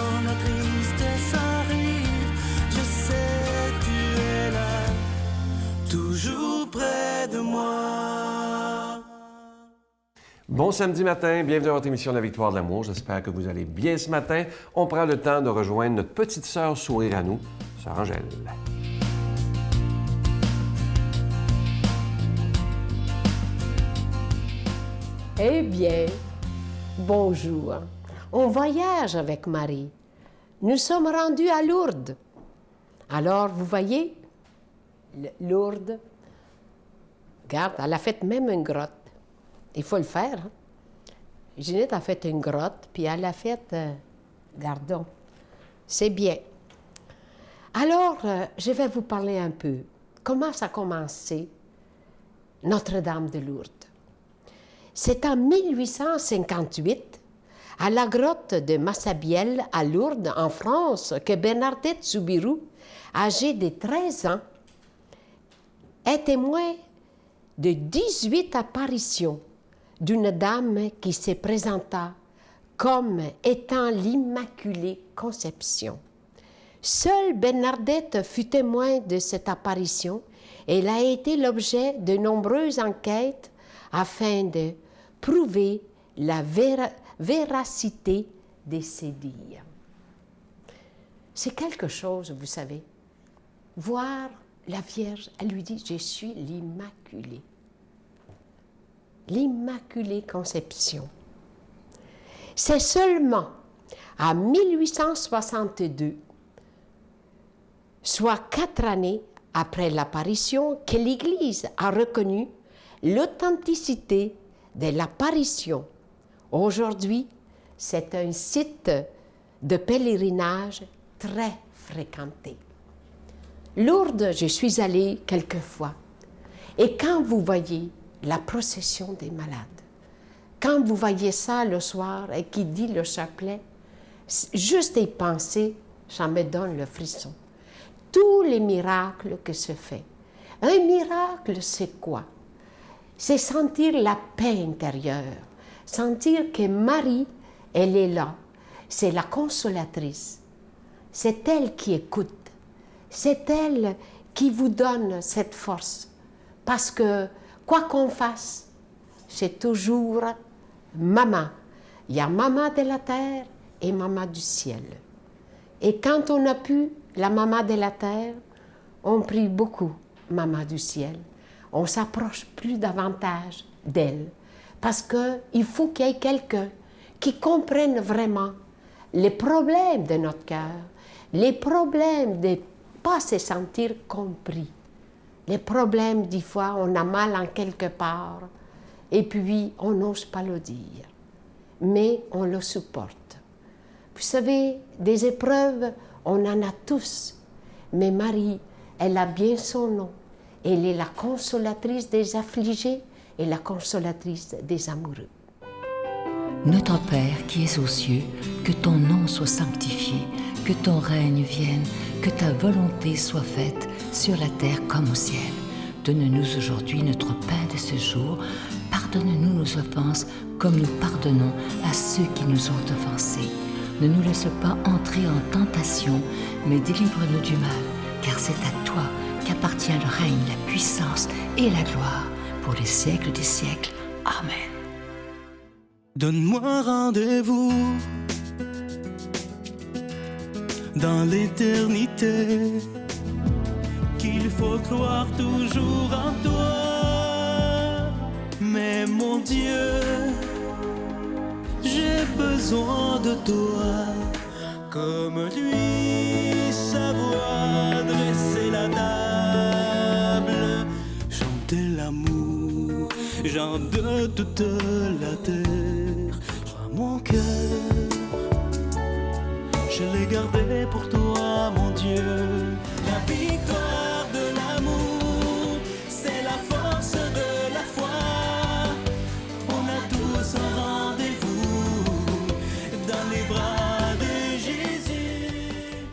quand la tristesse arrive, je sais tu es là, toujours près de moi. Bon samedi matin, bienvenue à votre émission La Victoire de l'amour. J'espère que vous allez bien ce matin. On prend le temps de rejoindre notre petite sœur sourire à nous, sœur Angèle. Eh bien, bonjour. On voyage avec Marie. Nous sommes rendus à Lourdes. Alors, vous voyez, Lourdes, regarde, elle a fait même une grotte. Il faut le faire. Hein? Ginette a fait une grotte, puis elle a fait, gardons, c'est bien. Alors, je vais vous parler un peu. Comment ça a commencé, Notre-Dame de Lourdes? C'est en 1858, à la grotte de Massabielle, à Lourdes, en France, que Bernadette Soubirous, âgée de 13 ans, est témoin de 18 apparitions d'une dame qui se présenta comme étant l'Immaculée Conception. Seule Bernadette fut témoin de cette apparition et elle a été l'objet de nombreuses enquêtes afin de prouver la véracité de ces dires. C'est quelque chose, vous savez, voir la Vierge, elle lui dit « Je suis l'Immaculée ». L'Immaculée Conception. C'est seulement en 1862, soit 4 années après l'apparition, que l'Église a reconnu l'authenticité de l'apparition. Aujourd'hui, c'est un site de pèlerinage très fréquenté. Lourdes, je suis allée quelques fois. Et quand vous voyez la procession des malades, quand vous voyez ça le soir et qui dit le chapelet, juste y penser, ça me donne le frisson. Tous les miracles que se fait. Un miracle, c'est quoi? C'est sentir la paix intérieure, sentir que Marie, elle est là. C'est la consolatrice. C'est elle qui écoute. C'est elle qui vous donne cette force. Parce que, quoi qu'on fasse, c'est toujours maman. Il y a maman de la terre et maman du ciel. Et quand on a pu la maman de la terre, on prie beaucoup maman du ciel. On s'approche plus davantage d'elle. Parce qu'il faut qu'il y ait quelqu'un qui comprenne vraiment les problèmes de notre cœur, les problèmes de ne pas se sentir compris, les problèmes, des fois, on a mal en quelque part, et puis on n'ose pas le dire, mais on le supporte. Vous savez, des épreuves, on en a tous, mais Marie, elle a bien son nom. Elle est la consolatrice des affligés et la consolatrice des amoureux. Notre Père qui es aux cieux, que ton nom soit sanctifié, que ton règne vienne, que ta volonté soit faite sur la terre comme au ciel. Donne-nous aujourd'hui notre pain de ce jour. Pardonne-nous nos offenses comme nous pardonnons à ceux qui nous ont offensés. Ne nous laisse pas entrer en tentation, mais délivre-nous du mal, car c'est à toi qu'appartient le règne, la puissance et la gloire pour les siècles des siècles. Amen. Donne-moi rendez-vous dans l'éternité, qu'il faut croire toujours en toi. Mais mon Dieu, j'ai besoin de toi, comme lui savoir dresser la table, chanter l'amour, gens de toute la terre. Joins mon cœur, je l'ai gardé pour toi, mon Dieu. La victoire de l'amour, c'est la force de la foi. On a tous un rendez-vous dans les bras de Jésus.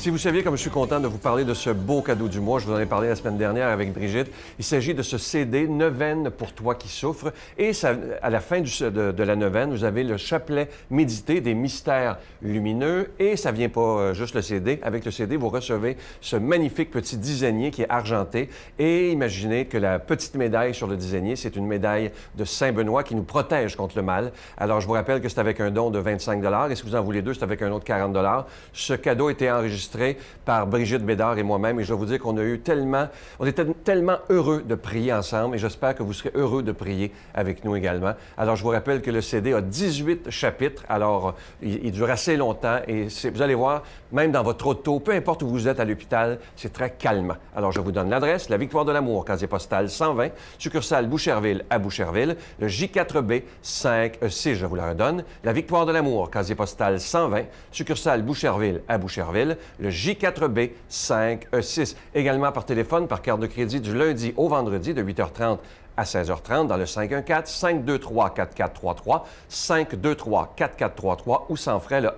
Si vous saviez comme je suis content de vous parler de ce beau cadeau du mois, je vous en ai parlé la semaine dernière avec Brigitte, il s'agit de ce CD « Neuvaine pour toi qui souffres ». Et ça, à la fin de la neuvaine, vous avez le chapelet médité des mystères lumineux. Et ça vient pas juste le CD. Avec le CD, vous recevez ce magnifique petit dizainier qui est argenté. Et imaginez que la petite médaille sur le dizainier, c'est une médaille de Saint-Benoît qui nous protège contre le mal. Alors, je vous rappelle que c'est avec un don de 25 $. Et si vous en voulez deux, c'est avec un autre 40 $. Ce cadeau était enregistré par Brigitte Bédard et moi-même. Et je dois vous dire qu'on était tellement heureux de prier ensemble et j'espère que vous serez heureux de prier avec nous également. Alors, je vous rappelle que le CD a 18 chapitres. Alors, il dure assez longtemps et vous allez voir, même dans votre auto, peu importe où vous êtes à l'hôpital, c'est très calmant. Alors, je vous donne l'adresse, la Victoire de l'amour, casier postal 120, succursale Boucherville à Boucherville, le J4B 5E6, je vous la redonne, la Victoire de l'amour, casier postal 120, succursale Boucherville à Boucherville, le J4B 5E6. Également par téléphone, par carte de crédit du lundi au vendredi de 8h30 à 16h30 dans le 514-523-4433, 523-4433 ou sans frais le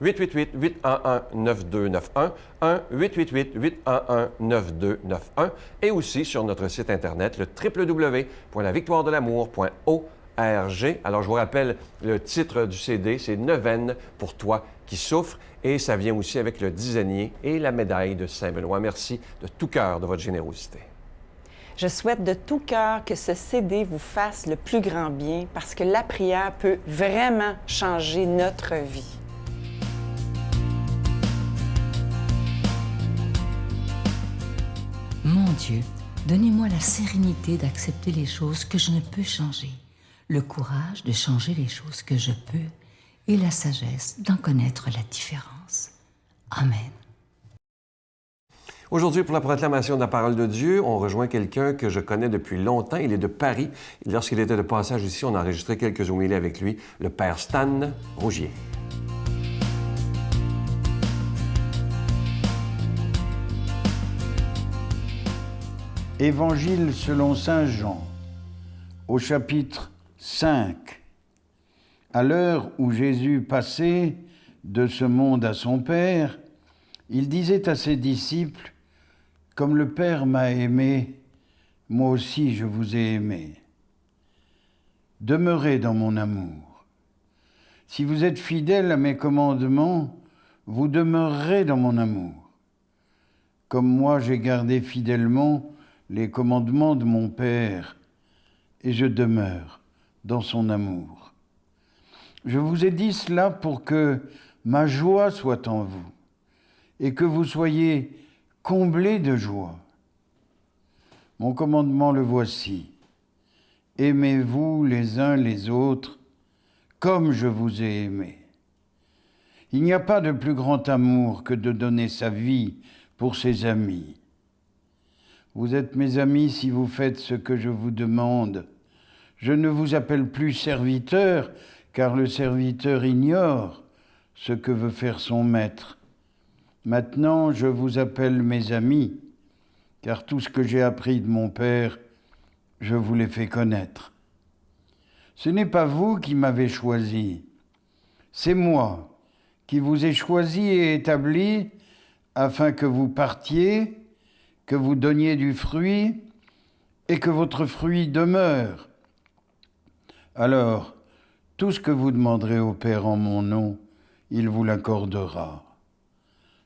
1-888-811-9291, 1-888-811-9291 et aussi sur notre site Internet, le www.lavictoiredelamour.org. Alors, je vous rappelle, le titre du CD, c'est « Neuvaine pour toi qui souffre » et ça vient aussi avec le dizainier et la médaille de Saint-Benoît. Merci de tout cœur de votre générosité. Je souhaite de tout cœur que ce CD vous fasse le plus grand bien parce que la prière peut vraiment changer notre vie. Mon Dieu, donnez-moi la sérénité d'accepter les choses que je ne peux changer, le courage de changer les choses que je peux et la sagesse d'en connaître la différence. Amen. Aujourd'hui, pour la proclamation de la parole de Dieu, on rejoint quelqu'un que je connais depuis longtemps. Il est de Paris. Lorsqu'il était de passage ici, on a enregistré quelques homélies avec lui, le Père Stan Rougier. Évangile selon saint Jean, au chapitre 5. À l'heure où Jésus passait de ce monde à son Père, il disait à ses disciples: « Comme le Père m'a aimé, moi aussi je vous ai aimé. Demeurez dans mon amour. Si vous êtes fidèles à mes commandements, vous demeurerez dans mon amour. Comme moi j'ai gardé fidèlement les commandements de mon Père, et je demeure dans son amour. Je vous ai dit cela pour que ma joie soit en vous, et que vous soyez comblés de joie. Mon commandement le voici. Aimez-vous les uns les autres comme je vous ai aimé. Il n'y a pas de plus grand amour que de donner sa vie pour ses amis. Vous êtes mes amis si vous faites ce que je vous demande. Je ne vous appelle plus serviteur, car le serviteur ignore ce que veut faire son maître. Maintenant, je vous appelle mes amis, car tout ce que j'ai appris de mon Père, je vous l'ai fait connaître. Ce n'est pas vous qui m'avez choisi, c'est moi qui vous ai choisi et établi afin que vous partiez, que vous donniez du fruit et que votre fruit demeure. Alors, tout ce que vous demanderez au Père en mon nom, il vous l'accordera.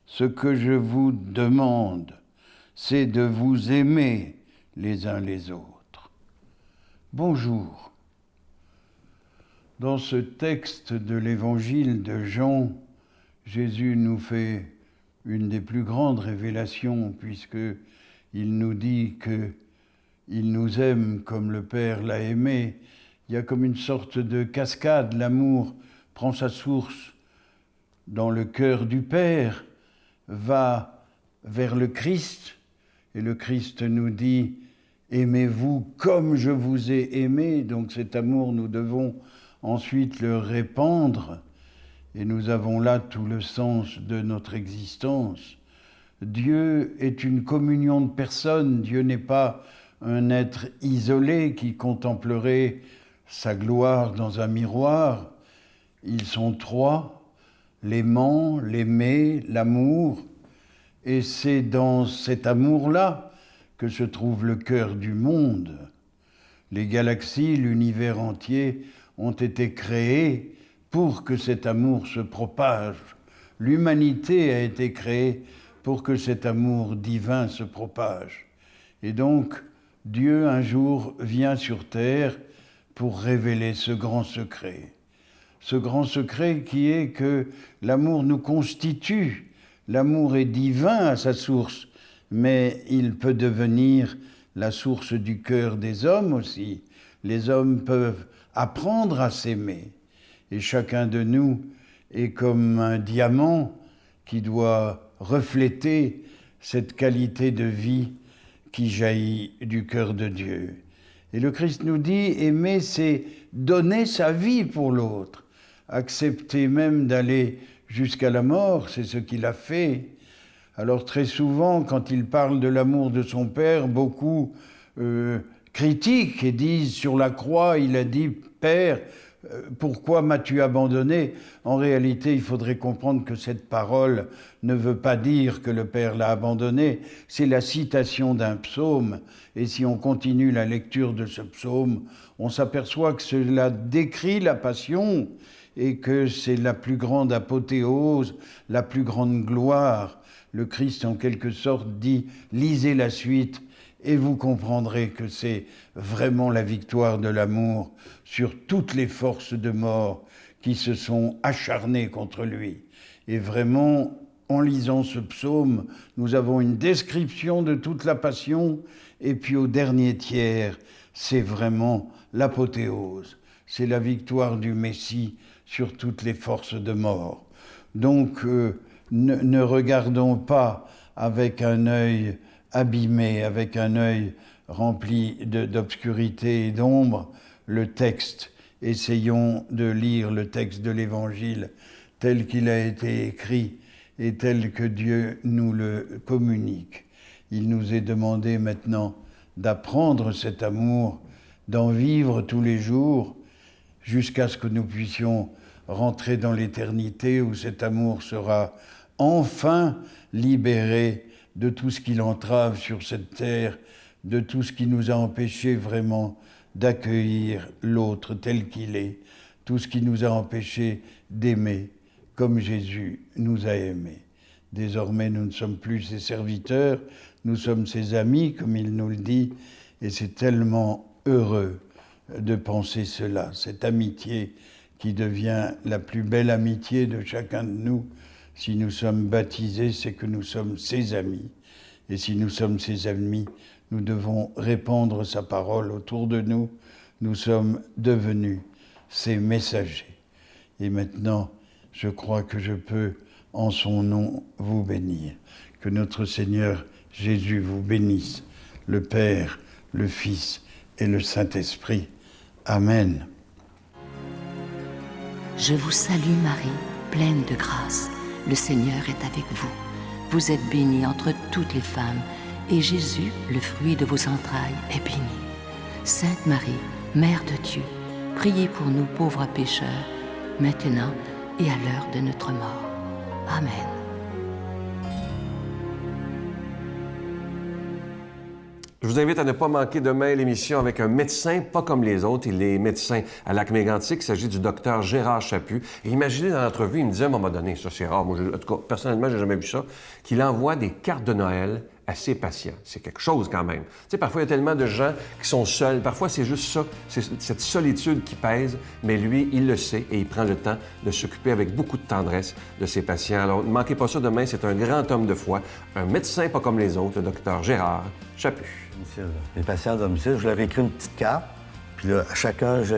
Ce que je vous demande, c'est de vous aimer les uns les autres. Bonjour. Dans ce texte de l'Évangile de Jean, Jésus nous fait une des plus grandes révélations, puisqu'il nous dit qu'il nous aime comme le Père l'a aimé. Il y a comme une sorte de cascade. L'amour prend sa source dans le cœur du Père, va vers le Christ, et le Christ nous dit « Aimez-vous comme je vous ai aimé ». Donc cet amour, nous devons ensuite le répandre, et nous avons là tout le sens de notre existence. Dieu est une communion de personnes. Dieu n'est pas un être isolé qui contemplerait sa gloire dans un miroir. Ils sont trois, l'aimant, l'aimé, l'amour. Et c'est dans cet amour-là que se trouve le cœur du monde. Les galaxies, l'univers entier ont été créés pour que cet amour se propage. L'humanité a été créée pour que cet amour divin se propage. Et donc, Dieu, un jour, vient sur terre pour révéler ce grand secret. Ce grand secret qui est que l'amour nous constitue. L'amour est divin à sa source, mais il peut devenir la source du cœur des hommes aussi. Les hommes peuvent apprendre à s'aimer. Et chacun de nous est comme un diamant qui doit refléter cette qualité de vie qui jaillit du cœur de Dieu. Et le Christ nous dit, aimer, c'est donner sa vie pour l'autre. Accepter même d'aller jusqu'à la mort, c'est ce qu'il a fait. Alors très souvent, quand il parle de l'amour de son Père, beaucoup critiquent et disent, sur la croix, il a dit, « Père, pourquoi m'as-tu abandonné ?» En réalité, il faudrait comprendre que cette parole ne veut pas dire que le Père l'a abandonné, c'est la citation d'un psaume. Et si on continue la lecture de ce psaume, on s'aperçoit que cela décrit la passion et que c'est la plus grande apothéose, la plus grande gloire. Le Christ, en quelque sorte, dit « lisez la suite » et vous comprendrez que c'est vraiment la victoire de l'amour sur toutes les forces de mort qui se sont acharnées contre lui. Et vraiment, en lisant ce psaume, nous avons une description de toute la passion, et puis au dernier tiers, c'est vraiment l'apothéose. C'est la victoire du Messie sur toutes les forces de mort. Donc, ne regardons pas avec un œil abîmé, avec un œil rempli d'obscurité et d'ombre, le texte. Essayons de lire le texte de l'Évangile tel qu'il a été écrit et tel que Dieu nous le communique. Il nous est demandé maintenant d'apprendre cet amour, d'en vivre tous les jours, jusqu'à ce que nous puissions rentrer dans l'éternité où cet amour sera enfin libéré de tout ce qui l'entrave sur cette terre, de tout ce qui nous a empêchés vraiment d'accueillir l'autre tel qu'il est, tout ce qui nous a empêchés d'aimer comme Jésus nous a aimés. Désormais, nous ne sommes plus ses serviteurs, nous sommes ses amis, comme il nous le dit, et c'est tellement heureux de penser cela, cette amitié qui devient la plus belle amitié de chacun de nous. Si nous sommes baptisés, c'est que nous sommes ses amis. Et si nous sommes ses amis, nous devons répandre sa parole autour de nous. Nous sommes devenus ses messagers. Et maintenant, je crois que je peux, en son nom, vous bénir. Que notre Seigneur Jésus vous bénisse, le Père, le Fils et le Saint-Esprit. Amen. Je vous salue Marie, pleine de grâce. Le Seigneur est avec vous. Vous êtes bénie entre toutes les femmes, et Jésus, le fruit de vos entrailles, est béni. Sainte Marie, Mère de Dieu, priez pour nous pauvres pécheurs, maintenant et à l'heure de notre mort. Amen. Je vous invite à ne pas manquer demain l'émission avec un médecin pas comme les autres. Il est médecin à Lac-Mégantic. Il s'agit du docteur Gérard Chaput. Et imaginez dans l'entrevue, il me disait à un moment donné, ça c'est rare, moi, en tout cas, personnellement, j'ai jamais vu ça, qu'il envoie des cartes de Noël à ses patients. C'est quelque chose quand même. Tu sais, parfois, il y a tellement de gens qui sont seuls. Parfois, c'est juste ça, c'est cette solitude qui pèse. Mais lui, il le sait et il prend le temps de s'occuper avec beaucoup de tendresse de ses patients. Alors, ne manquez pas ça demain. C'est un grand homme de foi, un médecin pas comme les autres, le docteur Gérard Chaput. Les patients à domicile, je leur écris une petite carte, puis là, à chacun, je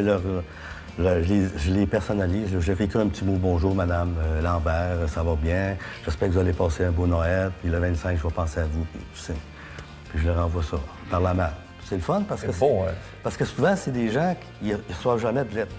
les personnalise. Je leur écris un petit mot « Bonjour, Madame Lambert, ça va bien? J'espère que vous allez passer un beau Noël. Puis le 25, je vais penser à vous. » Puis je leur envoie ça par la main. C'est le fun parce que, bon, ouais. Parce que souvent, c'est des gens qui ne reçoivent jamais de lettres.